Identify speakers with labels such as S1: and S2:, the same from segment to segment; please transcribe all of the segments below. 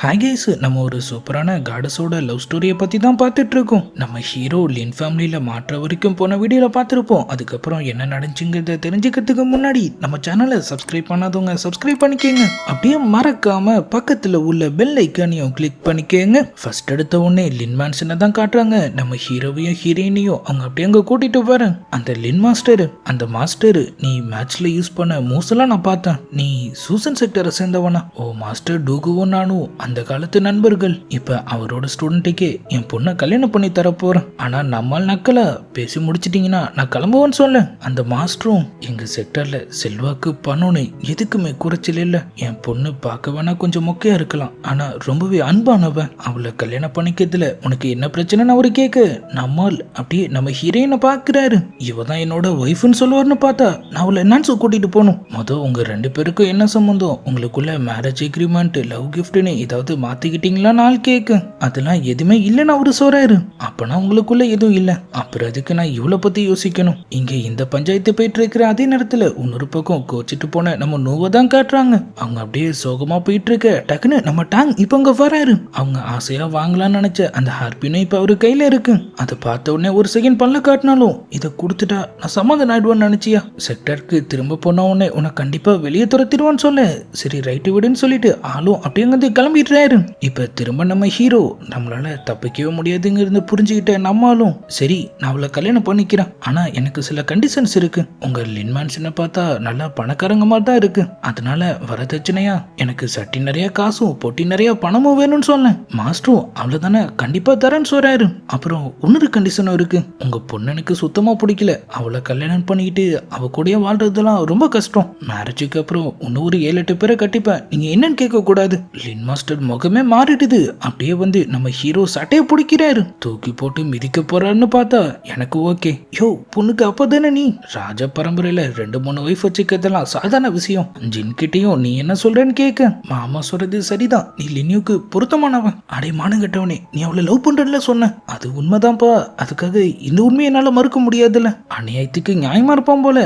S1: Hi guys, நம்ம ஒரு சூப்பரான காடஸோட லவ் ஸ்டோரியை பற்றி தான் பார்த்துட்டு இருக்கோம். நம்ம ஹீரோ லின் ஃபேமிலியில் மாற்ற வரைக்கும் போன வீடியோவில் பார்த்துருப்போம். அதுக்கப்புறம் என்ன நடந்துச்சுங்கிறத தெரிஞ்சுக்கிறதுக்கு முன்னாடி நம்ம சேனலை சப்ஸ்கிரைப் பண்ணாதவங்க சப்ஸ்கிரைப் பண்ணிக்கோங்க. அப்படியே மறக்காம பக்கத்தில் உள்ள பெல் ஐக்கானையும் கிளிக் பண்ணிக்கோங்க. ஃபர்ஸ்ட் எடுத்த உடனே லின் மேன்சனை தான் காட்டுறாங்க. நம்ம ஹீரோவையும் ஹீரோயினையும் அவங்க அப்படியே அங்கே கூட்டிட்டு வரேன். அந்த லின் மாஸ்டர் நீ மேட்ச்ல யூஸ் பண்ண மூவ்ஸ் எல்லாம் நான் பார்த்தேன். நீ சூசன் செக்டரை சேர்ந்தவனா? ஓ மாஸ்டர் டூகுவும் நானும் அந்த காலத்து நண்பர்கள். இப்ப அவரோட ஸ்டூடெண்ட்டுக்கே என் பொண்ணை கல்யாணம் பண்ணி தரப்போறேன். ஆனா நம்மால் நக்கல பேசி முடிச்சிட்டீங்கன்னா நான் கிளம்புவேன்னு சொல்ல. அந்த மாஸ்டரும் எங்க செக்டர்ல செல்வாக்கு பணம்னு எதுக்குமே குறைச்சல் இல்ல. என் பொண்ணு பார்க்க வேணா கொஞ்சம் மொக்கையா இருக்கலாம், ஆனா ரொம்பவே அன்பானவன். அவளை கல்யாணம் பண்ணிக்கிறதுல உனக்கு என்ன பிரச்சனைன்னு அவரு கேட்க, நம்மால் அப்படியே நம்ம ஹீரோயினை பாக்குறாரு. இவ தான் என்னோட ஒய்ஃப்னு சொல்லுவார்னு பார்த்தா நான் அவளை என்னன்னு கூட்டிட்டு போகணும். உங்க ரெண்டு பேருக்கும் என்ன சம்பந்தம்? உங்களுக்குள்ள மேரேஜ் அக்ரிமெண்ட், லவ் கிஃப்ட்னு ஏதாவது மாத்திக்கிட்டீங்களா? நாள் கேக்கு அதெல்லாம் எதுவுமே இல்லைன்னு அவரு சொல்றாரு. அப்பனா உங்களுக்குள்ள எதுவும் இல்ல, அப்புறம் அதுக்கு நான் இவ்வளவு பத்தி யோசிக்கணும்? இங்க இந்த பஞ்சாயத்து போயிட்டு இருக்கிற அதே நேரத்துல இன்னொரு பக்கம் கோச்சிட்டு போன நம்ம நோவை தான் காட்டுறாங்க. அவங்க அப்படியே சோகமா போயிட்டு இருக்க டக்குன்னு நம்ம டாங் இப்ப அங்க வராரு. அவங்க ஆசையா வாங்கலாம்னு நினைச்ச அந்த ஹார்பினும் இப்ப அவரு கையில இருக்கு. அதை பார்த்த உடனே ஒரு செகண்ட் பல்ல காட்டினாலும் இதை கொடுத்துட்டா நான் சமாதானம் ஆயிடுவேன்னு நினைச்சியா? செக்டருக்கு திரும்ப போன உடனே உனக்கு கண்டிப்பா வெளியே துரத்திடுவான்னு சொல்ல, சரி ரைட்டு விடுன்னு சொல்லிட்டு ஆளும் அப்படியே வந்து கிளம்பிடுறாரு. இப்ப திரும்ப நம்ம ஹீரோ நம்மளால தப்பிக்கவே முடியாதுங்கிறது புரிஞ்சுக்கிட்ட நம்மாலும் சரி நான் அவளை கல்யாணம் பண்ணிக்கிறேன், ஆனா எனக்கு சில கண்டிஷன்ஸ் இருக்கு. உங்க லின் மேன்சனை பார்த்தா நல்லா பணக்காரங்க மாதிரி தான் இருக்கு, அதனால வரதட்சணையா எனக்கு சட்டி நிறைய காசும் பொட்டி நிறைய பணமும் வேணும்னு சொன்னேன். மாஸ்டரும் அவ்வளவுதானே கண்டிப்பா தரேன்னு சொல்றாரு. அப்புறம் இன்னொரு கண்டிஷனும் இருக்கு. உங்க பொண்ணு எனக்கு சுத்தமா பிடிக்கல, அவளை கல்யாணம் பண்ணிக்கிட்டு அவ கூட வாழ்றதெல்லாம் ரொம்ப கஷ்டம். மேரேஜுக்கு அப்புறம் இன்னொரு 7-8 பேரை கட்டிப்பேன், நீங்க என்னன்னு கேட்க கூடாது. லின் மாஸ்டர் முகமே மாறிடுது. அப்படியே வந்து நம்ம ஹீரோ சட்டையை பிடிக்கிறாரு, தூக்கி போட்டு மிதிக்க போறாருன்னு பார்த்தா எனக்கு ஓகே. யோ பொண்ணுக்கு அப்பதானே நீ ராஜ பரம்பரையில 2-3 ஒய்ஃப் வச்சுக்கிறதெல்லாம் சாதாரண விஷயம். ஜின் கிட்டையும் நீ என்ன சொல்றேன்னு கேட்க, மாமா சொல்றது சரிதான், நீ லினியுக்கு பொருத்தமானவன். அடே மானங்கட்டவனே, நீ அவளை லவ் பண்றதுல சொன்ன அது உண்மைதான்ப்பா, அதுக்காக இந்த உண்மையை என்னால மறுக்க முடியாதுல்ல. அநியாயத்துக்கு நியாயமா இருப்பான் போல.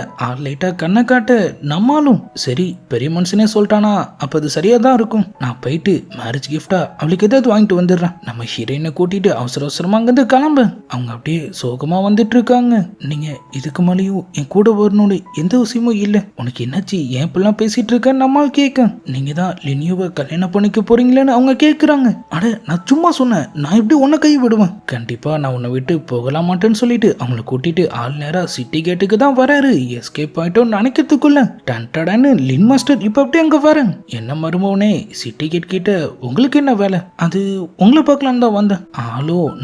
S1: லைட்டா கண்ணை காட்ட நம்மாலும் சரி பெரிய மனுஷனே சொல்லிட்டானா அப்ப அது சரியா தான் இருக்கும். நான் போயிட்டு மேரேஜ் கிஃப்டா அவளுக்கு ஏதாவது வாங்கிட்டு வந்துடுறேன். நம்ம ஹீரோயினை கூட்டிட்டு அவசர அவசரமா அங்கிருந்து கிளம்பு. அவங்க அப்படியே சோகமா வந்துட்டு இருக்காங்க. நீங்க இதுக்கு மேலேயும் என் கூட வரணும்னு எந்த விஷயமும் இல்ல, உனக்கு என்னாச்சு ஏன் இப்பெல்லாம் பேசிட்டு இருக்கேன்னு நம்மால் கேட்க, நீங்க தான் லினியோவை கல்யாணம் பண்ணிக்க போறீங்களேன்னு அவங்க கேட்கறாங்க. அட நான் சும்மா சொன்னேன், நான் எப்படி உன்னை கை விடுவேன்? கண்டிப்பா நான் உன்னை விட்டு போகலாம் மாட்டேன்னு சொல்லிட்டு அவங்கள கூட்டிட்டு ஆள் நேரா சிட்டி கேட்டுக்கு தான் வராரு. எஸ்கேப் ஆயிட்டோம் நினைக்கிறதுக்குள்ள டன்டடான்னு லின் மாஸ்டர் இப்ப அப்படியே அங்க வரேன். என்ன மருமவனே, சிட்டி கேட் கிட்ட உங்களுக்கு என்ன வேலை? அது உங்களை பார்க்கலாம் தான் வந்தேன்.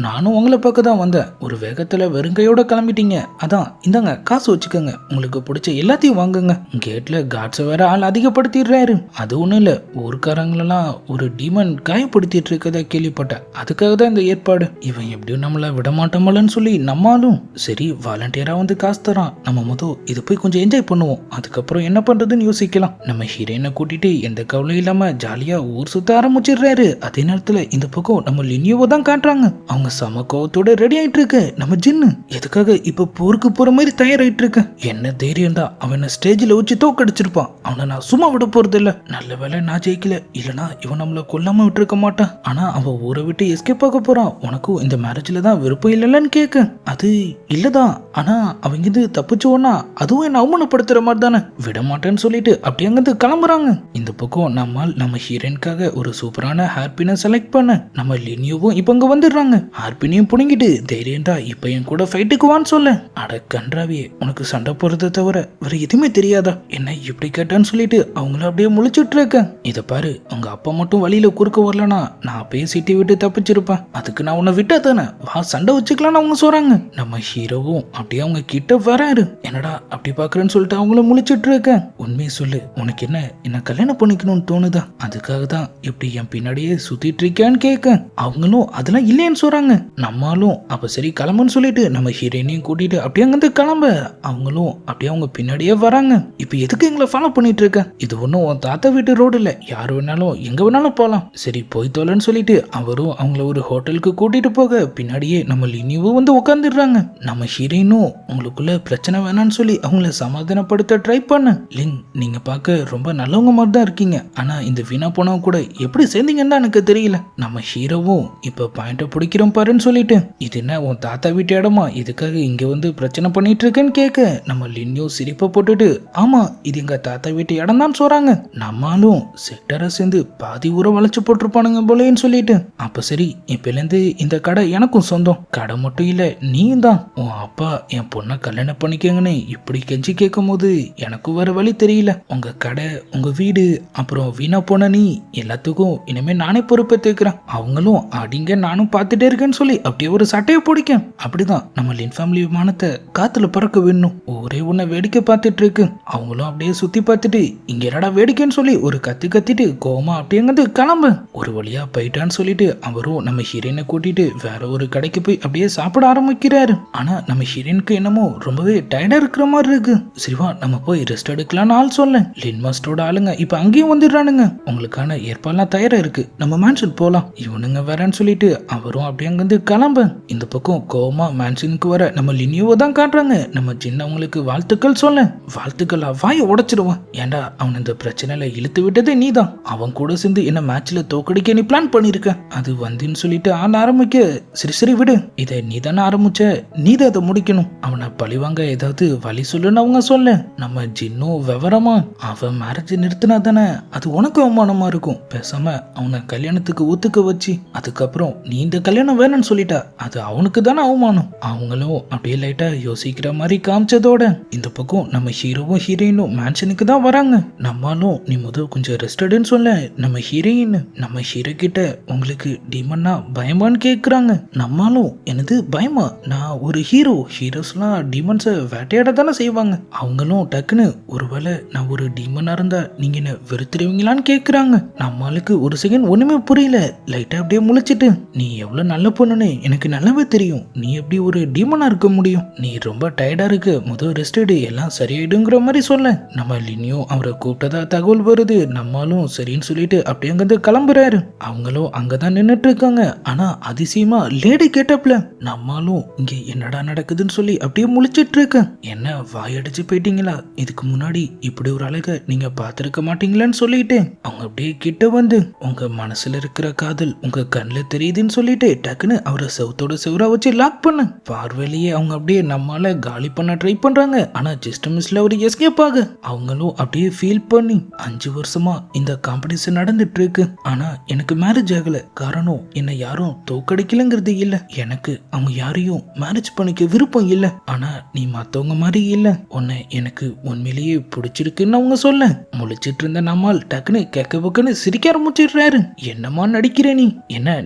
S1: நானும் உங்களை பார்க்க தான் வந்தேன். ஒரு வேகத்துல வெறுங்கையோட கிளம்பிட்டீங்க, அதான் இந்தாங்க காசு வச்சுக்கோங்க, உங்களுக்கு பிடிச்ச எல்லாத்தையும் வாங்குங்க. கேட்ல காட்ஸை வேற ஆள் அதிகப்படுத்திடுறாரு. அது ஒண்ணும் இல்ல, ஊருக்காரங்களெல்லாம் ஒரு டீமன் காயப்படுத்திட்டு இருக்கதா கேள்விப்பட்டேன், அதுக்காக தான் இந்த ஏற்பாடு. இவன் எப்படியும் நம்மள விட மாட்டோமலன்னு சொல்லி நம்மாலும் சரி வாலண்டியரா வந்து காசு தரான், நம்ம இதை போய் கொஞ்சம் என்ஜாய் பண்ணுவோம், அதுக்கப்புறம் என்ன பண்றதுன்னு யோசிக்கலாம். நம்ம ஹீரோயினை கூட்டிட்டு எந்த கவலையும் இல்லாம ஜாலியா ஊர் சுத்த ஆரம்பிச்சிடுறாரு. அதே நேரத்துல இந்த பக்கம் நம்ம லினியோவை தான் காட்டுறாங்க. அவங்க சமக்கோவத்தோட ரெடி ஆயிட்டு இருக்கு. நம்ம ஜின்னு எதுக்காக இப்ப போருக்கு போற மாதிரி தயாராயிட்டு இருக்கு. என்ன தைரியம் தான் அவனை ஸ்டேஜ்ல வச்சு தோக்கடிச்சிருப்பான். அவனை நான் சும்மா விட போறது இல்ல. நல்ல வேலை நான் ஜெயிக்கல, இல்லனா இவன் நம்மள கொல்லாம விட்டு இருக்க மாட்டான். ஆனா அவன் ஊரை விட்டு எஸ்கேப் ஆக போறான். உனக்கும் இந்த மேரேஜ்ல தான் விருப்பம் இல்லைன்னு கேட்க, அது இல்லதான், ஆனா அவங்க இது தப்பிச்சோன்னா அதுவும் என்ன அவமானப்படுத்துற மாதிரி தானே, விட மாட்டேன்னு சொல்லிட்டு அப்படி அங்கிருந்து கிளம்புறாங்க. இந்த பக்கம் நம்ம ஹீரோயின்காக ஒரு சூப்பரான ஹார்பினை செலக்ட் பண்ண நம்ம லினியோவும் இப்ப அங்க வந்துடுறாங்க. ஹார்பினையும் புடுங்கிட்டு தைரியண்டா இப்ப என் கூட ஃபைட்டுக்கு வான்னு சொல்ல, அட கன்றாவியே உனக்கு சண்டை போறதை தவிர வேற எதுவுமே தெரியாதா, என்ன இப்படி கேட்டான்னு சொல்லிட்டு அவங்கள அப்படியே முழிச்சிட்டு இருக்க. இத பாரு, உங்க அப்பா மட்டும் வழியில குறுக்க வரலனா நான் அப்படியே சிட்டி விட்டு தப்பிச்சிருப்பேன், அதுக்கு நான் உன்னை விட்டா தானே வா சண்டை வச்சுக்கலாம்னு அவங்க சொல்றாங்க. நம்ம ஹீரோவும் அப்படியே அவங்க கிட்ட வராரு. என்னடா அப்படி பாக்குறேன்னு சொல்லிட்டு அவங்கள முழிச்சிட்டு இருக்க, உண்மையை சொல்லு, உனக்கு என்ன கல்யாணம் பண்ணிக்கணும்னு தோணுதா? அதுக்காக தான் இப்படி என் பின்னாடியே சுத்திட்டு இருக்கேன்னு கேட்க, அவங்களும் அதெல்லாம் இல்லைன்னு சொல்றாங்க. நம்மளும் அப்ப சரி கிளம்புன்னு சொல்லிட்டு நம்ம ஹீரோயினையும் கூட்டிட்டு அப்படியே அங்கிருந்து கிளம்ப அவங்களும் அப்படியே அவங்க பின்னாடியே வராங்க. இப்ப எதுக்கு எங்களை ஃபாலோ பண்ணிட்டு இருக்க? இது ஒன்னும் உன் தாத்தா வீட்டு ரோடு இல்ல, யாரு வேணாலும் எங்க வேணாலும் போலாம், சரி போய் தோலன்னு சொல்லிட்டு அவரும் அவங்கள ஒரு ஹோட்டலுக்கு கூட்டிட்டு போக பின்னாடியே நம்ம லினியும் வந்து உட்காந்துடுறாங்க. நம்ம ஹீரோயினும் உங்களுக்குள்ள பிரச்சனை வேணான்னு சொல்லி அவங்கள சமாதானப்படுத்த ட்ரை பண்ண, லிங் நீங்க பார்க்க ரொம்ப நல்லவங்க மாதிரி தான் இருக்கீங்க, ஆனா இந்த வீணா போனவங்க கூட எப்படி எப்படி சேர்ந்தீங்கன்னு தான் எனக்கு தெரியல. நம்ம ஹீரோவும் இப்ப பாயிண்ட பிடிக்கிறோம் பாருன்னு சொல்லிட்டு, இது என்ன உன் தாத்தா வீட்டு இடமா, இதுக்காக இங்க வந்து பிரச்சனை பண்ணிட்டு இருக்கேன்னு கேட்க நம்ம லின்யோ சிரிப்பை போட்டுட்டு, ஆமா இது எங்க தாத்தா வீட்டு இடம் தான் சொல்றாங்க, நம்மளும் செட்டரை சேர்ந்து பாதி ஊரை வளைச்சு போட்டிருப்பானுங்க போலேன்னு சொல்லிட்டு, அப்ப சரி இப்பலேருந்து இந்த கடை எனக்கும் சொந்தம், கடை மட்டும் இல்ல நீயும் தான், உன் அப்பா என் பொண்ணை கல்யாணம் பண்ணிக்கங்கன்னு இப்படி கெஞ்சி கேட்கும் போது எனக்கும் வேற வழி தெரியல, உங்க கடை உங்க வீடு அப்புறம் வீணா போன நீ எல்லாத்துக்கும் இனிமே நானே பொறுப்பேற்றுக்கிறேன், அவங்களும் அடிங்க நானும் பார்த்துட்டே இருக்கேன்னு சொல்லி அப்படியே ஒரு சட்டையை பிடிக்க, அப்படிதான் நம்ம லின் ஃபேமிலி விமானத்தை காத்துல பறக்க வேணும், ஒரே ஒன்ன வேடிக்கை பார்த்துட்டு இருக்கு, அவங்களும் அப்படியே சுத்தி பார்த்துட்டு இங்க என்னடா வேடிக்கைன்னு சொல்லி ஒரு கத்திட்டு கோமா அப்படிங்கிறது கிளம்பு, ஒரு வழியா போயிட்டான்னு சொல்லிட்டு அவரும் நம்ம ஹீரோயினை கூட்டிட்டு வேற ஒரு கடைக்கு போய் அப்படியே சாப்பிட ஆரம்பிக்கிறாரு. ஆனா நம்ம ஹீரோயினுக்கு என்னமோ ரொம்பவே டயர்டா இருக்கிற மாதிரி இருக்கு. சரிவா நம்ம போய் ரெஸ்ட் எடுக்கலாம்னு ஆள் சொல்ல, லின் மாஸ்டரோட ஆளுங்க இப்ப அங்கேயும் வந்துடுறானுங்க, உங்களுக்கான ஏற்பாடுலாம் தயாரா இருக்கு, நம்ம மேன்ஷன் போலாம், இவனுங்க வரேன்னு சொல்லிட்டு அவரும் அப்படியே அங்கிருந்து கிளம்ப. இந்த பக்கம் கோமா மேன்ஷனுக்கு வர நம்ம லினியோவை தான் காட்டுறாங்க. நம்ம சின்ன அவங்களுக்கு வாழ்த்துக்கள் சொல்ல, வாழ்த்துக்களா வாயை உடைச்சிருவான், ஏண்டா அவன் இந்த பிரச்சனையில இழுத்து விட்டதே நீதான், அவன் கூட சேர்ந்து என்ன மேட்ச்ல தோக்கடிக்க நீ பிளான் பண்ணிருக்க, அது வந்துன்னு சொல்லிட்டு ஆள் ஆரம்பிக்க, சரி விடு, இதை நீ தானே ஆரம்பிச்ச, நீதான் அதை முடிக்கணும், அவனை பழிவாங்க ஏதாவது வழி சொல்லுன்னு அவங்க சொல்ல, நம்ம ஜின்னும் விவரமா அவன் மேரேஜ் நிறுத்தினா தானே அது உனக்கு அவமானமா இருக்கும், பேசாம அவனை கல்யாணத்துக்கு ஒத்துக்க வச்சு அதுக்கப்புறம் நீ இந்த கல்யாணம் வேணும்னு சொல்லிட்டா அது அவனுக்கு தானே அவமானம். அவங்களும் அப்படியே லைட்டா யோசிக்கிற மாதிரி காமிச்சதோட இந்த பக்கம் நம்ம ஹீரோவும் ஹீரோயினும் மேன்ஷனுக்கு தான் வராங்க. நம்மளும் நீ முதல் கொஞ்சம் ரெஸ்ட் எடுன்னு சொல்ல, நம்ம ஹீரோயின் நம்ம ஹீரோ கிட்ட உங்களுக்கு டீமன்னா பயமான்னு கேக்குறாங்க. நம்மளும் எனது பயமா, நான் ஒரு ஹீரோஸ்லாம் டீமன்ஸை வேட்டையாட தானே செய்வாங்க, அவங்களும் டக்குன்னு ஒருவேளை நான் ஒரு டீமனா இருந்தா நீங்க என்ன வெறுத்துருவீங்களான்னு கேக்குறாங்க. நம்மளுக்கு ஒரு செகண்ட் ஒண்ணுமே புரியல, லைட்டா அப்படியே முழிச்சிட்டு, நீ எவ்வளவு நல்ல பொண்ணுன்னு எனக்கு நல்லாவே தெரியும், நீ எப்படி ஒரு டீமனா இருக்க முடியும், நீ ரொம்ப டயர்டா இருக்கு, முதல் ரெஸ்ட் எடு எல்லாம் சரியாயிடுங்கிற மாதிரி சொல்ல, நம்ம லினியும் அவரை கூப்பிட்டதா தகவல் வருது. நம்மளும் சரின்னு சொல்லிட்டு அப்படியே அங்கிருந்து கிளம்புறாரு. அவங்களும் அங்கதான் நின்னுட்டு இருக்காங்க. ஆனா அதிசயமா லேடி கேட்டப்ல நம்மளும் இங்க என்னடா நடக்குதுன்னு சொல்லி அப்படியே முழிச்சிட்டு இருக்க, என்ன வாயடிச்சு போயிட்டீங்களா, இதுக்கு முன்னாடி இப்படி ஒரு அழக நீங்க பார்த்திருக்க மாட்டீங்களான்னு சொல்லிட்டு அவங்க அப்படியே கிட்ட வந்து, உங்க மனசுல இருக்கிற காதல் உங்க கண்ணில் தெரியுதுன்னு சொல்லிட்டு டக்குன்னு அவரை செவத்தோட செவரா வச்சு லாக் பண்ண, பார்வையிலேயே அவங்க அப்படியே நம்மால காலி பண்ண ட்ரை பண்றாங்க. ஆனா ஜஸ்ட் மிஸ்ல ஒரு எஸ்கேப் ஆக அவங்களும் அப்படியே ஃபீல் பண்ணி, 5 வருஷமா இந்த காம்படிஷன் நடந்துட்டு இருக்கு, ஆனா எனக்கு மேரேஜ் ஆகல, காரணம் என்ன யாரும் தோக்கடிக்கலங்கிறது இல்ல, எனக்கு அவங்க யாரையும் மேரேஜ் பண்ணிக்க விருப்பம் இல்ல, ஆனா நீ மத்தவங்க மாதிரி இல்ல, உன்னை எனக்கு உண்மையிலேயே பிடிச்சிருக்குன்னு அவங்க சொல்ல, முழிச்சிட்டு இருந்த நம்மால் டக்குன்னு கேக்க பக்கன்னு சிரிக்க ஆரம்பிச்சிடுறாரு. என்னமா நடிக்கிற நீ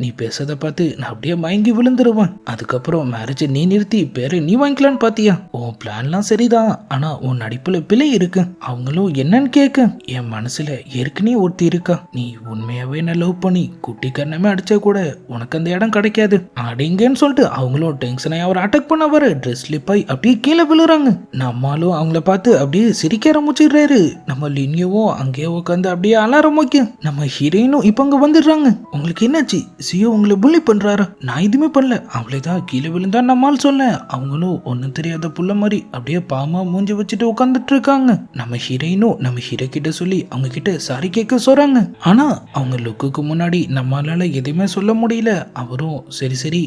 S1: நீ பேசத பார்த்து நான் அப்படியே மயங்கி விழுந்துருவேன், அதுக்கப்புறம் மேரேஜ் நீ நிறுத்தி பேரை நீ வாங்கிக்கலான்னு பாத்தியா, உன் பிளான்லாம் சரிதான், ஆனா உன் நடிப்புல பிழை இருக்கு, அவங்களும் என்னன்னு கேட்க, என் மனசுல ஏற்கனவே ஒருத்தி இருக்கா, நீ உண்மையாவே என்ன லவ் பண்ணி குட்டி கண்ணமே அடிச்சா கூட உனக்கு அந்த இடம் கிடைக்காது அடிங்கன்னு சொல்லிட்டு அவங்களும் டென்ஷனாய் அவர் அட்டாக் பண்ண வர ட்ரெஸ் ஸ்லிப் ஆகி அப்படியே கீழே விழுறாங்க. நம்மளும் அவங்கள பார்த்து அப்படியே சிரிக்க ஆரம்பிச்சிடுறாரு. நம்ம லினியோவும் அங்கேயே உட்காந்து அப்படியே அழ ஆரம்பிக்க, நம்ம ஹீரோயினும் இப்ப அங்க வந்துடுறாங்க. உங்களுக்கு என்னாச்சு, சியோ உங்களை புள்ளி பண்றாரா, நான் எதுவுமே பண்ணல, அவளேதான் கீழே விழுந்தா நம்மால் சொல்ல, அவங்களும் ஒன்னும் தெரியாத புள்ள மாதிரி அப்படியே பாமா மூஞ்சி வச்சுட்டு உட்காந்துட்டு இருக்காங்க. நம்ம ஹீரோயினும் நம்ம ஹீரோ கிட்ட சொல்லி அவங்க கிட்ட சாரி கேட்க சொல்றாங்க. ஆனா அவங்க லுக்குக்கு முன்னாடி நம்மளால எதுவுமே சொல்ல முடியல. அவரும் சரி சாரி,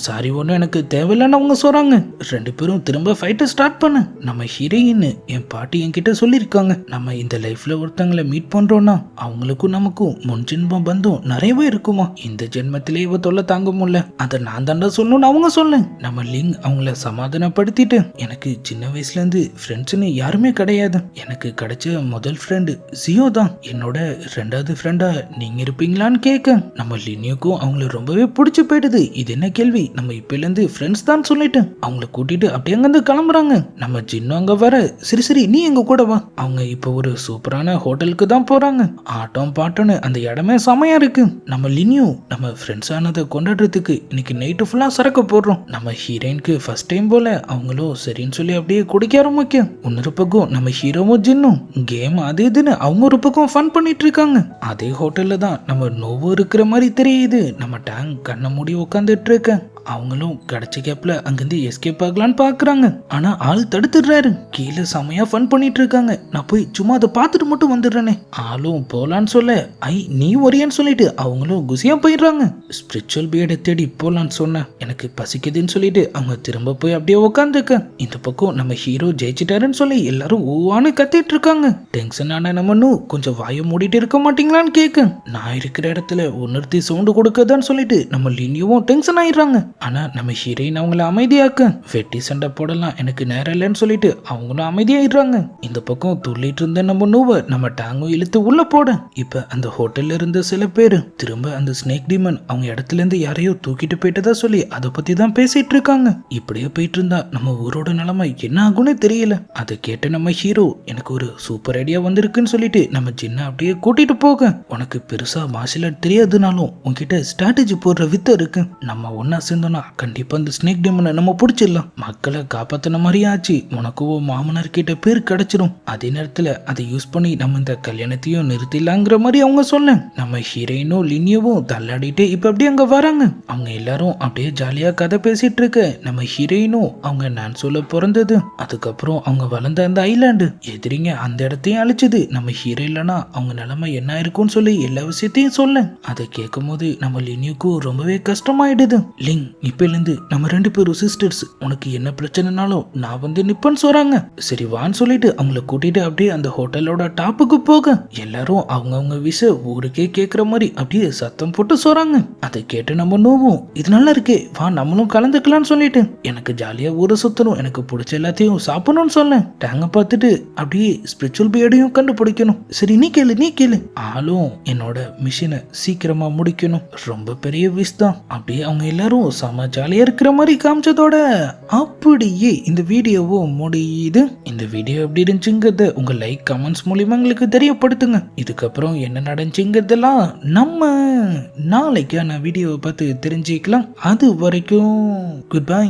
S1: சாரி ஒன்றும் எனக்கு தேவையில்லைன்னு அவங்க சொல்றாங்க. 2 பேரும் திரும்ப ஃபைட்டை ஸ்டார்ட் பண்ண, நம்ம ஹீரோயின் என் பாட்டி என்கிட்ட சொல்லியிருக்காங்க, நம்ம இந்த லைஃப்ல ஒருத்தங்களை மீட் பண்றோம்னா அவங்களுக்கும் நமக்கும் முன் ஜென்மம் பந்தம் நிறையவே இருக்குமா, இந்த ஜென்மத்திலே இவ தொல்லை தாங்க முடியல, அதை நான் தாண்டா சொல்லணும்னு அவங்க சொல்ல, நம்ம லிங் அவங்கள சமாதானப்படுத்திட்டு, எனக்கு சின்ன வயசுல இருந்து ஃப்ரெண்ட்ஸ்னு யாருமே கிடையாது, எனக்கு கிடைச்ச முதல் ஃப்ரெண்டு ஜியோ தான், என்னோட 2வது ஃப்ரெண்டா நீங்க இருப்பீங்களான்னு கேட்க, நம்ம லினியோக்கும் அவங்கள ரொம்பவே பிடிச்சு போயிடுது. இது என்ன கேள்வி, நம்ம இப்பல இருந்து ஃப்ரெண்ட்ஸ் தான் சொல்லிட்டு அவங்கள கூட்டிட்டு அப்படியே அங்கிருந்து கிளம்புறாங்க. நம்ம ஜின்னு அங்க வர, சரி நீ எங்க கூட வா, அவங்க இப்போ ஒரு சூப்பரான ஹோட்டலுக்கு தான் போறாங்க, ஆட்டம் பாட்டம்னு அந்த இடமே செமையா இருக்கு. நம்ம லினியோ நம்ம ஃப்ரெண்ட்ஸ் ஆனதை கொண்டாடுறதுக்கு இன்னைக்கு நைட்டு ஃபுல்லா சரக்கு போடுறோம். நம்ம ஹீரோயினுக்கு ஃபர்ஸ்ட் டைம் போல அவங்களும் சரின்னு சொல்லி அப்படியே குடிக்க ஆரம்பிக்க, இன்னொரு பக்கம் நம்ம ஹீரோவும் ஜின்னும் கேம் அது இதுன்னு அவங்க ஒரு பக்கம் ஃபன் பண்ணிட்டு இருக்காங்க. அதே ஹோட்டல்ல தான் நம்ம நோவோ இருக்கிற மாதிரி தெரியுது. நம்ம டேங் கண்ணை மூடி உட்காந்துட்டு இருக்க, அவங்களும் கிடைச்ச கேப்ல அங்கிருந்து எஸ்கேப் ஆகலான்னு பாக்குறாங்க. ஆனா ஆள் தடுத்துடுறாரு. கீழே செமையா ஃபன் பண்ணிட்டு இருக்காங்க. நான் போய் சும்மா அதை பார்த்துட்டு மட்டும் வந்துடுறேனே. ஆளும் போலான்னு சொல்ல நீ வரியான்னு சொல்லிட்டு அவங்களும் குசியா போயிடுறாங்க. ஸ்பிரிச்சுவல் பியர்டை தேடி போலான்னு சொன்னேன். எனக்கு பசிக்குதுன்னு சொல்லிட்டு அவங்க திரும்ப போய் அப்படியே உட்காந்துக்க. இந்த பக்கம் நம்ம ஹீரோ ஜெயிச்சிட்டாருன்னு சொல்லி எல்லாரும் ஊவான்னு கத்திட்டு இருக்காங்க. டென்ஷன் ஆன நம்ம கொஞ்சம் வாயை மூடிட்டு இருக்க மாட்டீங்களான்னு கேட்க, நான் இருக்கிற இடத்துல உணர்த்தி சவுண்டு கொடுக்கதான்னு சொல்லிட்டு நம்ம லினியும் டென்ஷன் ஆயிடுறாங்க. ஆனா நம்ம ஹீரோயின் அவங்கள அமைதியாக்க, வெட்டி சண்டை போடலாம் எனக்கு நேரம் இல்லைன்னு சொல்லிட்டு அவங்களும் அமைதியாயிடுறாங்க. இந்த பக்கம் துள்ளிட்டு இருந்த நம்ம நூவை நம்ம டாங்கும் இழுத்து உள்ள போட, இப்ப அந்த ஹோட்டல்ல இருந்த சில பேரு திரும்ப அந்த ஸ்னேக் டீமன் அவங்க இடத்துல இருந்து யாரையோ தூக்கிட்டு போயிட்டதா சொல்லி அதை பத்தி தான் பேசிட்டு இருக்காங்க. இப்படியே போயிட்டு இருந்தா நம்ம ஊரோட நிலைமை என்ன ஆகும்னு தெரியல. அதை கேட்ட நம்ம ஹீரோ எனக்கு ஒரு சூப்பர் ஐடியா வந்திருக்குன்னு சொல்லிட்டு நம்ம ஜின்ன அப்படியே கூட்டிட்டு போக, உனக்கு பெருசா மார்ஷல் ஆர்ட் தெரியாதுனாலும் உன்கிட்ட ஸ்ட்ராட்டஜி போடுற வித்தை இருக்கு. நம்ம ஒன்னா சேர்ந்தோம்னா கண்டிப்பா அந்த ஸ்னேக் டீமனை நம்ம பிடிச்சிடலாம். மக்களை காப்பாத்தின மாதிரியே ஆச்சு. உனக்கும் மாமனார் கிட்ட பேர் கிடைச்சிடும். அதே நேரத்துல அதை யூஸ் பண்ணி நம்ம இந்த கல்யாணத்தையும் நிறுத்திடலாங்கிற மாதிரி அவங்க சொல்ல, நம்ம ஹீரோயினும் லினியவும் தள்ளாடிட்டு இப்ப அப்படியே அங்க வராங்க. அவங்க எல்லாரும் அப்படியே ஜாலியா கதை பேசிட்டு இருக்க, நம்ம ஹீரோயினும் அவங்க நான் சொல்ல பிறந்தது, அதுக்கப்புறம் அவங்க வளர்ந்த அந்த ஐலாண்டு எதிரிங்க அந்த இடத்தையும் அழிச்சது, நம்ம ஹீரோ இல்லைன்னா அவங்க நிலைமை என்ன இருக்கும்னு சொல்லி எல்லா விஷயத்தையும் சொல்ல, அதை கேட்கும் போது நம்ம லினியுக்கும் ரொம்பவே கஷ்டமாயிடுது. லிங் இப்ப இருந்து நம்ம 2 பேரும் சிஸ்டர்ஸ், உனக்கு என்ன பிரச்சனைனாலும் நான் வந்து நிப்பன்னு சொல்றாங்க. சரி வான்னு சொல்லிட்டு அவங்கள கூட்டிட்டு அப்படியே அந்த ஹோட்டலோட டாப்புக்கு போக, எல்லாரும் அவங்கவுங்க விஷ ஊருக்கே கேட்குற மாதிரி அப்படியே சத்தம் போட்டு சொல்றாங்க. அதை கேட்டு நம்ம நோவும் இது நல்லா இருக்கே, வா நம்மளும் கலந்துக்கலாம்னு சொல்லிட்டு எனக்கு ஜாலியா ஊரை சுத்தணும், எனக்கு பிடிச்ச எல்லாத்தையும் சாப்பிடணும்னு சொல்ல, டேங்க பார்த்துட்டு அப்படியே ஸ்பிரிச்சுவல் பியர்டையும் கண்டுபிடிக்கணும். சரி நீ கேளு ஆளும் என்னோட மிஷினை சீக்கிரமா முடிக்கணும், ரொம்ப பெரிய விஷ் தான். அப்படியே அவங்க எல்லாரும் செம ஜாலியா இருக்கிற மாதிரி காமிச்சதோட அப்படியே இந்த வீடியோவும் முடியுது. இந்த வீடியோ எப்படி இருந்துச்சுங்கிறத உங்க லைக் கமெண்ட்ஸ் மூலியமா எங்களுக்கு தெரியப்படுத்துங்க. இதுக்கப்புறம் என்ன நடந்துச்சுங்கிறதெல்லாம் நம்ம நாளைக்கான வீடியோவை பார்த்து தெரிஞ்சுக்கலாம். அது வரைக்கும் குட் பை.